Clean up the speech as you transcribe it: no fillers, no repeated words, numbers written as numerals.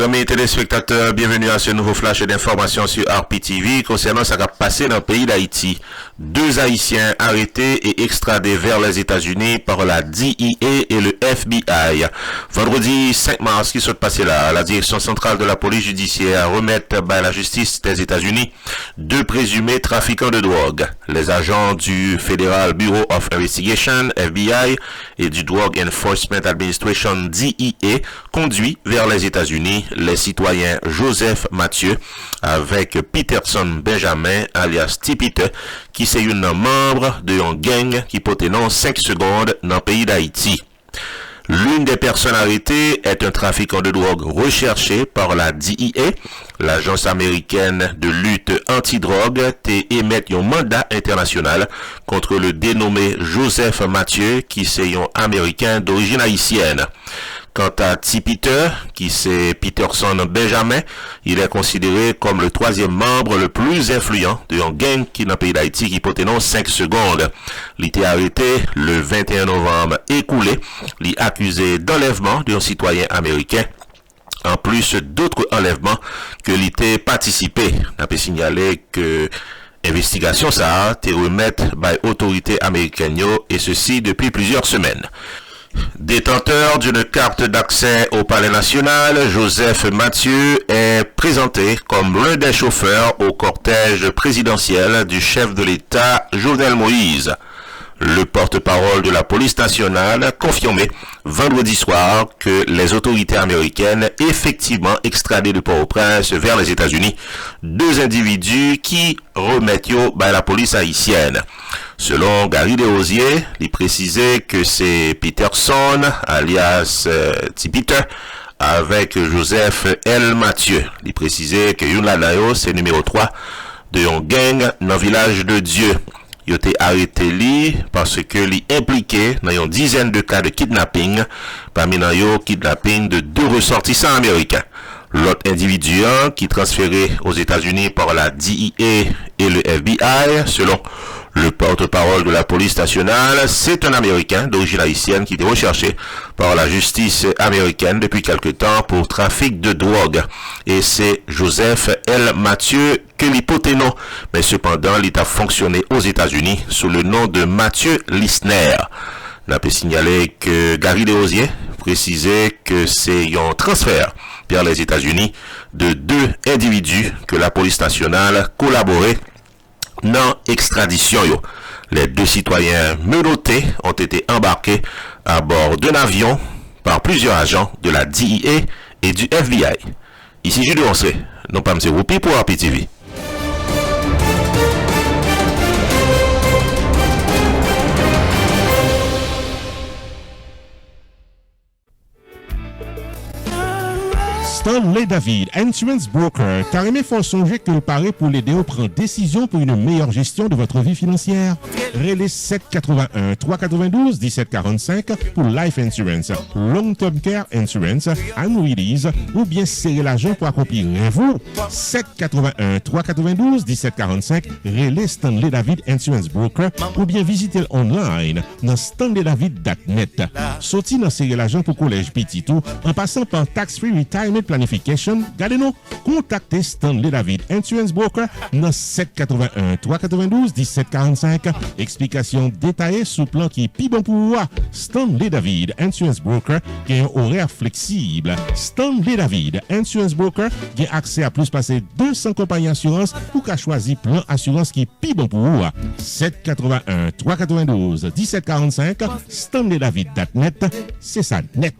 Amis téléspectateurs, bienvenue à ce nouveau flash d'informations sur RPTV concernant ce qui a passé dans le pays d'Haïti. 2 Haïtiens arrêtés et extradés vers les États-Unis par la DEA et le FBI. Vendredi 5 mars qui s'est passé là, la direction centrale de la police judiciaire remet à la justice des États-Unis 2 présumés trafiquants de drogue. Les agents du Federal Bureau of Investigation, FBI, et du Drug Enforcement Administration, DEA, conduits vers les États-Unis les citoyens Joseph Mathieu avec Peterson Benjamin alias Tipite qui c'est une membre de un gang qui porte non 5 secondes dans le pays d'Haïti. L'une des personnes arrêtées est un trafiquant de drogue recherché par la DEA. L'agence américaine de lutte anti-drogue émet un mandat international contre le dénommé Joseph Mathieu qui c'est un Américain d'origine haïtienne. Quant à Tipite, qui c'est Peterson Benjamin, il est considéré comme le 3e membre le plus influent d'un gang qui dans le pays d'Haïti qui porte non 5 secondes. Il était arrêté le 21 novembre écoulé, il est accusé d'enlèvement d'un citoyen américain. En plus d'autres enlèvements que il était participé. On peut signaler que investigation ça a été remise par autorités américaines et ceci depuis plusieurs semaines. Détenteur d'une carte d'accès au Palais national, Joseph Mathieu est présenté comme l'un des chauffeurs au cortège présidentiel du chef de l'État, Jovenel Moïse. Le porte-parole de la police nationale a confirmé vendredi soir que les autorités américaines effectivement extradé de Port-au-Prince vers les États-Unis 2 individus qui remettent la police haïtienne. Selon Gary Desrosiers, il précisait que c'est Peterson, alias Tipite, avec Joseph L. Mathieu. Il précisait que Yun Lanayo, c'est numéro 3 de un gang dans le village de Dieu. Il a été arrêté parce que il est impliqué dans une dizaine de cas de kidnapping, parmi les kidnapping de 2 ressortissants américains. L'autre individu qui est transféré aux États-Unis par la DEA et le FBI, selon le porte-parole de la police nationale, c'est un Américain d'origine haïtienne qui était recherché par la justice américaine depuis quelque temps pour trafic de drogue. Et c'est Joseph L. Mathieu que l'hypoténon, mais cependant, il a fonctionné aux États-Unis sous le nom de Mathieu Lissner. On peut signaler que Gary Desrosiers précisait que c'est un transfert vers les États-Unis de 2 individus que la police nationale collaborait dans extradition. Les 2 citoyens menottés ont été embarqués à bord d'un avion par plusieurs agents de la DEA et du FBI. Ici Jules Roncé, non pas M. Roupi pour RPTV. Stanley David, Insurance Broker, carrément faut songer que le paraît pour l'aider à prendre décision pour une meilleure gestion de votre vie financière. Relais 781 392 1745 pour Life Insurance, Long Term Care Insurance, Annuities ou bien serrer l'argent pour accomplir vous. 781 392 1745 Relais Stanley David Insurance Broker ou bien visiter online dans stanleydavid.net. Sorti dans serrer l'argent pour collège petit tout en passant par Tax Free Retirement Planification, gardez-nous, contactez Stanley David Insurance Broker dans 781 392 1745. Explication détaillée sous plan qui est plus bon pour vous. Stanley David Insurance Broker qui a un horaire flexible. Stanley David Insurance Broker qui a accès à plus passer 200 compagnies d'assurance pour qu'à choisir plan assurance qui est plus bon pour vous. 781 392 1745 stanleydavid.net, c'est ça net.